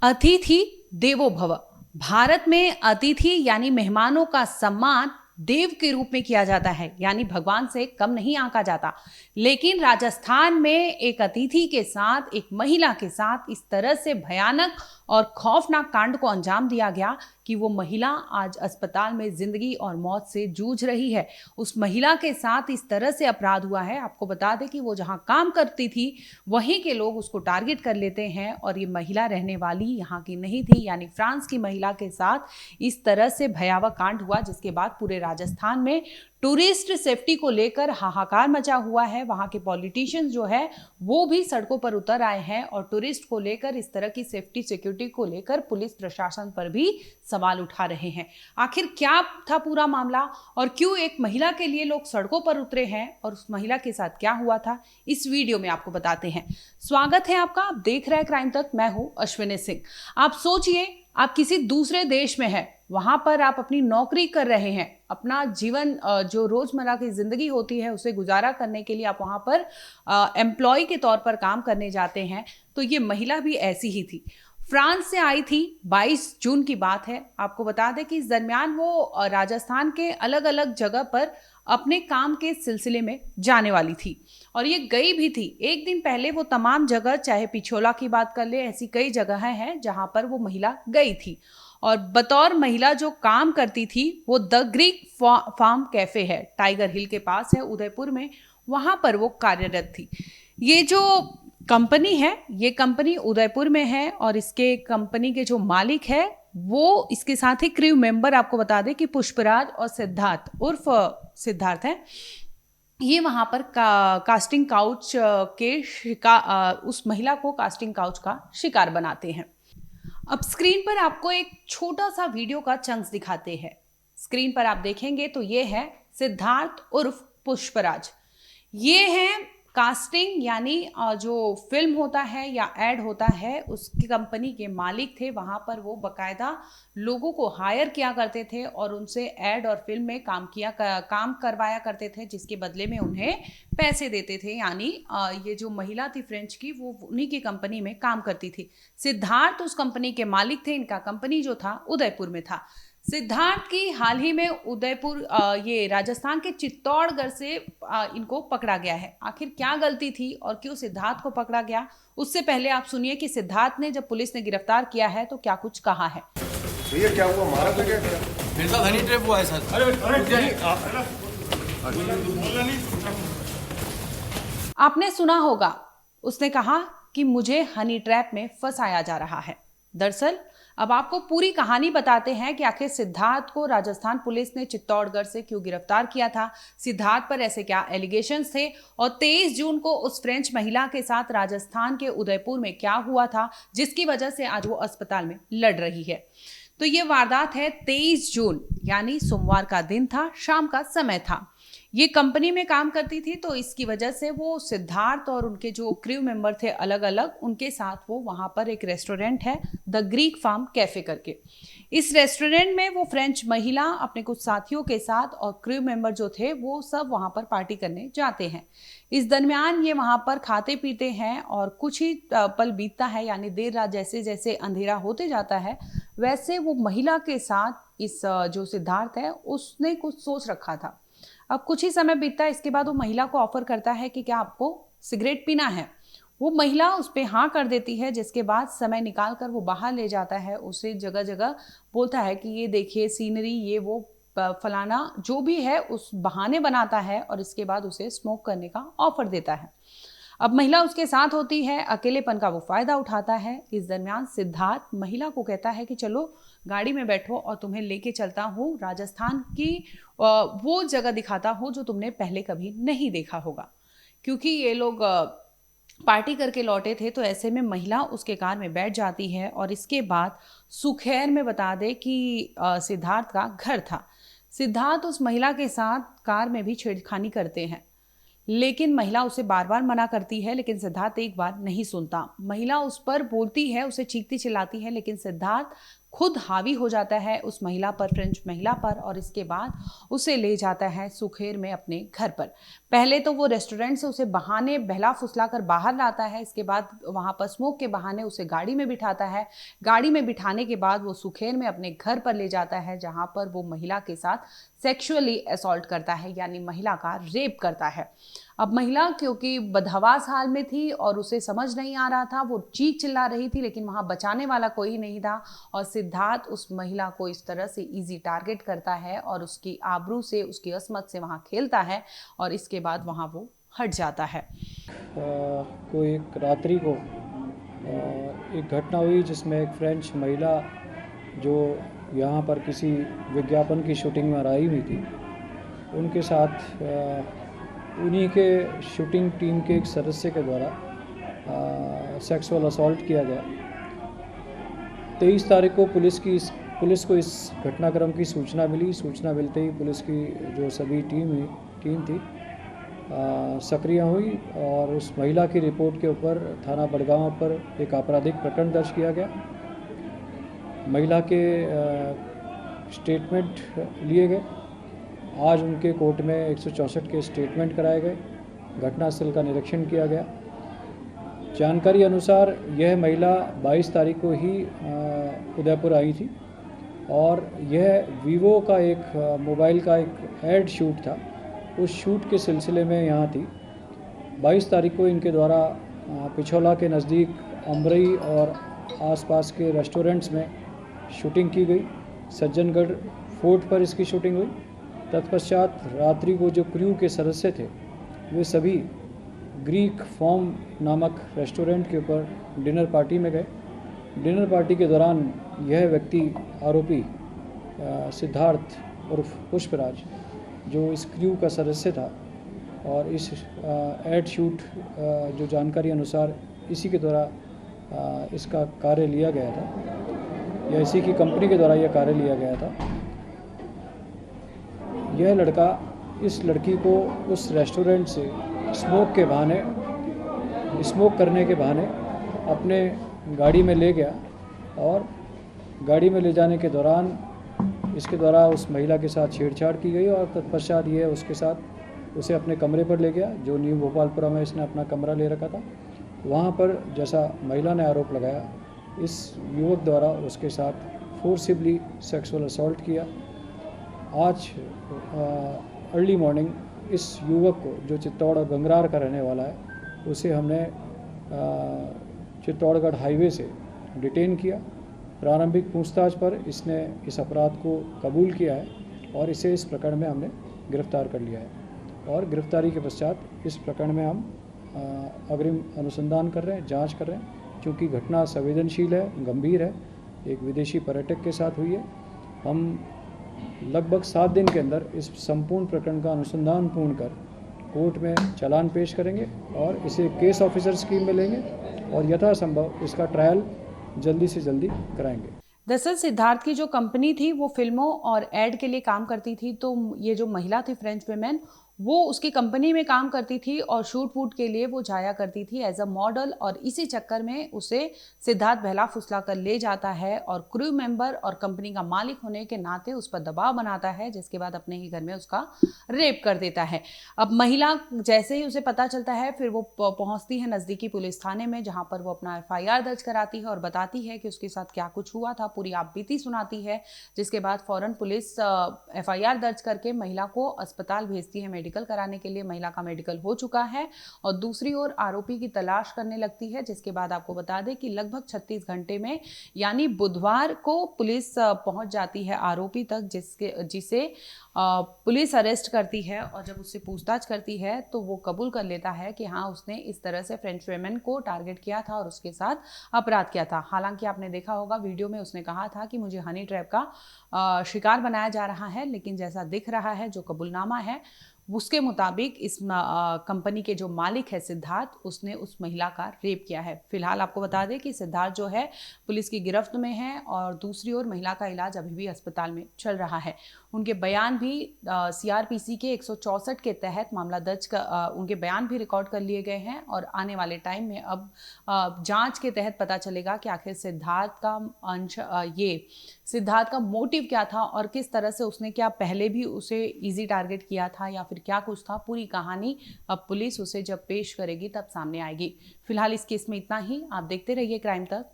अतिथि देवो भव। भारत में अतिथि यानी मेहमानों का सम्मान देव के रूप में किया जाता है, यानी भगवान से कम नहीं आंका जाता। लेकिन राजस्थान में एक अतिथि के साथ, एक महिला के साथ इस तरह से भयानक और खौफनाक कांड को अंजाम दिया गया कि वो महिला आज अस्पताल में जिंदगी और मौत से जूझ रही है। उस महिला के साथ इस तरह से अपराध हुआ है। आपको बता दें कि वो जहां काम करती थी वहीं के लोग उसको टारगेट कर लेते हैं, और ये महिला रहने वाली यहाँ की नहीं थी, यानी फ्रांस की महिला के साथ इस तरह से भयावह कांड हुआ, जिसके बाद पूरे राजस्थान में टूरिस्ट सेफ्टी को लेकर हाहाकार मचा हुआ है। वहां के पॉलिटिशियंस जो है वो भी सड़कों पर उतर आए हैं और टूरिस्ट को लेकर, इस तरह की सेफ्टी सिक्योरिटी को लेकर पुलिस प्रशासन पर भी सवाल उठा रहे हैं। आखिर क्या था पूरा मामला और क्यों एक महिला के लिए लोग सड़कों पर उतरे हैं और उस महिला के साथ क्या हुआ था, इस वीडियो में आपको बताते हैं। स्वागत है आपका, आप देख रहे हैं क्राइम तक। मैं हूं अश्विनी सिंह। आप सोचिए, आप किसी दूसरे देश में हैं, वहां पर आप अपनी नौकरी कर रहे हैं, अपना जीवन जो रोजमर्रा की जिंदगी होती है उसे गुजारा करने के लिए आप वहां पर एम्प्लॉय के तौर पर काम करने जाते हैं। तो ये महिला भी ऐसी ही थी, फ्रांस से आई थी। 22 जून की बात है। आपको बता दें कि इस दरमियान वो राजस्थान के अलग अलग जगह पर अपने काम के सिलसिले में जाने वाली थी और ये गई भी थी। एक दिन पहले वो तमाम जगह, चाहे पिछोला की बात कर ले, ऐसी कई जगह हैं जहां पर वो महिला गई थी। और बतौर महिला जो काम करती थी वो द ग्रीक फार्म कैफे है, टाइगर हिल के पास है उदयपुर में, वहां पर वो कार्यरत थी। ये जो कंपनी है, ये कंपनी उदयपुर में है और इसके कंपनी के जो मालिक है वो इसके साथ ही क्रू मेंबर, आपको बता दें कि पुष्पराज और सिद्धार्थ उर्फ सिद्धार्थ है। ये वहां पर कास्टिंग काउच उस महिला को कास्टिंग काउच का शिकार बनाते हैं। अब स्क्रीन पर आपको एक छोटा सा वीडियो का चंक्स दिखाते हैं। स्क्रीन पर आप देखेंगे तो ये है सिद्धार्थ उर्फ पुष्पराज। ये है कास्टिंग, यानी जो फिल्म होता है या एड होता है उसकी कंपनी के मालिक थे। वहां पर वो बकायदा लोगों को हायर किया करते थे और उनसे एड और फिल्म में काम करवाया करते थे, जिसके बदले में उन्हें पैसे देते थे। यानी ये जो महिला थी फ्रेंच की, वो उन्हीं की कंपनी में काम करती थी। सिद्धार्थ उस कंपनी के मालिक थे। इनका कंपनी जो था उदयपुर में था। सिद्धार्थ की हाल ही में उदयपुर, ये राजस्थान के चित्तौड़गढ़ से इनको पकड़ा गया है। आखिर क्या गलती थी और क्यों सिद्धार्थ को पकड़ा गया, उससे पहले आप सुनिए कि सिद्धार्थ ने जब पुलिस ने गिरफ्तार किया है तो क्या कुछ कहा है। भैया क्या हुआ, मारा तो क्या? मेरे साथ हनी ट्रैप हुआ है सर। आपने सुना होगा, उसने कहा कि मुझे हनी ट्रैप में फंसाया जा रहा है। दरअसल अब आपको पूरी कहानी बताते हैं कि आखिर सिद्धार्थ को राजस्थान पुलिस ने चित्तौड़गढ़ से क्यों गिरफ्तार किया था, सिद्धार्थ पर ऐसे क्या एलिगेशंस थे और 23 जून को उस फ्रेंच महिला के साथ राजस्थान के उदयपुर में क्या हुआ था जिसकी वजह से आज वो अस्पताल में लड़ रही है। तो ये वारदात है 23 जून, यानी सोमवार का दिन था, शाम का समय था। ये कंपनी में काम करती थी, तो इसकी वजह से वो सिद्धार्थ और उनके जो क्रू मेंबर थे अलग अलग, उनके साथ वो वहाँ पर एक रेस्टोरेंट है द ग्रीक फार्म कैफे करके। इस रेस्टोरेंट में वो फ्रेंच महिला अपने कुछ साथियों के साथ और क्रू मेंबर जो थे वो सब वहाँ पर पार्टी करने जाते हैं। इस दरमियान ये वहाँ पर खाते पीते हैं और कुछ ही पल बीतता है, यानी देर रात जैसे जैसे अंधेरा होते जाता है वैसे वो महिला के साथ इस जो सिद्धार्थ है उसने कुछ सोच रखा था। अब कुछ ही समय बीतता है, इसके बाद वो महिला को ऑफर करता है कि क्या आपको सिगरेट पीना है। वो महिला उस पर हाँ कर देती है, जिसके बाद समय निकाल कर वो बाहर ले जाता है। उसे जगह जगह बोलता है कि ये देखिए सीनरी, ये वो फलाना जो भी है उस बहाने बनाता है और इसके बाद उसे स्मोक करने का ऑफर देता है। अब महिला उसके साथ होती है, अकेलेपन का वो फायदा उठाता है। इस दरमियान सिद्धार्थ महिला को कहता है कि चलो गाड़ी में बैठो और तुम्हें लेके चलता हूँ राजस्थान की वो जगह दिखाता हूँ जो तुमने पहले कभी नहीं देखा होगा। क्योंकि ये लोग पार्टी करके लौटे थे, तो ऐसे में महिला उसके कार में बैठ जाती है और इसके बाद सुखैर में बता दे कि सिद्धार्थ का घर था। सिद्धार्थ उस महिला के साथ कार में भी छेड़खानी करते हैं, लेकिन महिला उसे बार बार मना करती है, लेकिन सिद्धार्थ एक बार नहीं सुनता। महिला उस पर बोलती है, उसे चीखती चिल्लाती है, लेकिन सिद्धार्थ खुद हावी हो जाता है उस महिला पर, फ्रेंच महिला पर, और इसके बाद उसे ले जाता है सुखेर में अपने घर पर। पहले तो वो रेस्टोरेंट से उसे बहाने बहला फुसला कर बाहर लाता है, इसके बाद वहाँ पर स्मोक के बहाने उसे गाड़ी में बिठाता है। गाड़ी में बिठाने के बाद वो सुखेर में अपने घर पर ले जाता है, जहाँ पर वो महिला के साथ सेक्सुअली असॉल्ट करता है, यानी महिला का रेप करता है। अब महिला क्योंकि बदहवास हाल में थी और उसे समझ नहीं आ रहा था, वो चीख चिल्ला रही थी, लेकिन वहाँ बचाने वाला कोई नहीं था, और सिद्धार्थ उस महिला को इस तरह से इजी टारगेट करता है और उसकी आबरू से, उसकी असमत से वहाँ खेलता है, और इसके बाद वहाँ वो हट जाता है। को एक रात्रि को एक घटना हुई जिसमें एक फ्रेंच महिला जो यहाँ पर किसी विज्ञापन की शूटिंग में आई हुई थी, उनके साथ उन्हीं के शूटिंग टीम के एक सदस्य के द्वारा सेक्सुअल असॉल्ट किया गया। 23 तारीख को पुलिस को इस घटनाक्रम की सूचना मिली। सूचना मिलते ही पुलिस की जो सभी टीम थी सक्रिय हुई और उस महिला की रिपोर्ट के ऊपर थाना बड़गांव पर एक आपराधिक प्रकरण दर्ज किया गया। महिला के स्टेटमेंट लिए गए। आज उनके कोर्ट में 164 के स्टेटमेंट कराए गए। घटनास्थल का निरीक्षण किया गया। जानकारी अनुसार यह महिला 22 तारीख को ही उदयपुर आई थी और यह वीवो का एक मोबाइल का एक एड शूट था, उस शूट के सिलसिले में यहाँ थी। 22 तारीख को इनके द्वारा पिछोला के नज़दीक अमरई और आसपास के रेस्टोरेंट्स में शूटिंग की गई। सज्जनगढ़ फोर्ट पर इसकी शूटिंग हुई। तत्पश्चात रात्रि को जो क्रू के सदस्य थे वे सभी ग्रीक फॉर्म नामक रेस्टोरेंट के ऊपर डिनर पार्टी में गए। डिनर पार्टी के दौरान यह व्यक्ति आरोपी सिद्धार्थ उर्फ पुष्पराज जो इस क्रू का सदस्य था और इस एड शूट जो जानकारी अनुसार इसी के द्वारा इसका कार्य लिया गया था या इसी की कंपनी के द्वारा यह कार्य लिया गया था। यह लड़का इस लड़की को उस रेस्टोरेंट से स्मोक करने के बहाने अपने गाड़ी में ले गया और गाड़ी में ले जाने के दौरान इसके द्वारा उस महिला के साथ छेड़छाड़ की गई और तत्पश्चात ये उसके साथ उसे अपने कमरे पर ले गया, जो न्यू भोपालपुरा में इसने अपना कमरा ले रखा था। वहाँ पर जैसा महिला ने आरोप लगाया, इस युवक द्वारा उसके साथ फोर्सिबली सेक्सुअल असॉल्ट किया। आज अर्ली मॉर्निंग इस युवक को, जो चित्तौड़ और गंगरार का रहने वाला है, उसे हमने चित्तौड़गढ़ हाईवे से डिटेन किया। प्रारंभिक पूछताछ पर इसने इस अपराध को कबूल किया है और इसे इस प्रकरण में हमने गिरफ्तार कर लिया है और गिरफ्तारी के पश्चात इस प्रकरण में हम अग्रिम अनुसंधान कर रहे हैं, जांच कर रहे हैं। क्योंकि घटना संवेदनशील है, गंभीर है, एक विदेशी पर्यटक के साथ हुई है। हम लगभग 7 दिन के अंदर इस संपूर्ण प्रकरण का अनुसंधान पूर्ण कर कोर्ट में चालान पेश करेंगे और इसे केस ऑफिसर स्कीम में लेंगे और यथासंभव इसका ट्रायल जल्दी से जल्दी कराएंगे। दरअसल सिद्धार्थ की जो कंपनी थी वो फिल्मों और एड के लिए काम करती थी, तो ये जो महिला थी फ्रेंच वुमेन, वो उसकी कंपनी में काम करती थी और शूट वूट के लिए वो जाया करती थी एज अ मॉडल, और इसी चक्कर में उसे सिद्धार्थ बहला फुसला कर ले जाता है और क्रू मेंबर और कंपनी का मालिक होने के नाते उस पर दबाव बनाता है, जिसके बाद अपने ही घर में उसका रेप कर देता है। अब महिला जैसे ही उसे पता चलता है, फिर वो पहुंचती है नज़दीकी पुलिस थाने में, जहां पर वो अपना FIR दर्ज कराती है और बताती है कि उसके साथ क्या कुछ हुआ था, पूरी आपबीती सुनाती है। जिसके बाद फौरन पुलिस FIR दर्ज करके महिला को अस्पताल भेजती है मेडिकल कराने के लिए। महिला का मेडिकल हो चुका है और दूसरी ओर आरोपी की तलाश करने लगती है। जिसके बाद आपको बता दें कि लगभग 36 घंटे में, यानी बुधवार को पुलिस पहुंच जाती है आरोपी तक, जिसे पुलिस अरेस्ट करती है और जब उससे पूछताछ करती है तो वो कबूल कर लेता है कि हाँ, उसने इस तरह से फ्रेंच वुमेन को टारगेट किया था और उसके साथ अपराध किया था। हालांकि आपने देखा होगा वीडियो में उसने कहा था कि मुझे हनी ट्रैप का शिकार बनाया जा रहा है, लेकिन जैसा दिख रहा है जो कबूलनामा है उसके मुताबिक इस कंपनी के जो मालिक है सिद्धार्थ, उसने उस महिला का रेप किया है। फिलहाल आपको बता दें कि सिद्धार्थ जो है पुलिस की गिरफ्त में है और दूसरी ओर महिला का इलाज अभी भी अस्पताल में चल रहा है। उनके बयान भी CRPC के 164 के तहत मामला दर्ज उनके बयान भी रिकॉर्ड कर लिए गए हैं और आने वाले टाइम में अब जांच के तहत पता चलेगा कि आखिर सिद्धार्थ का मोटिव क्या था और किस तरह से उसने क्या पहले भी उसे इजी टारगेट किया था या फिर क्या कुछ था। पूरी कहानी अब पुलिस उसे जब पेश करेगी तब सामने आएगी। फिलहाल इस केस में इतना ही। आप देखते रहिए क्राइम तक।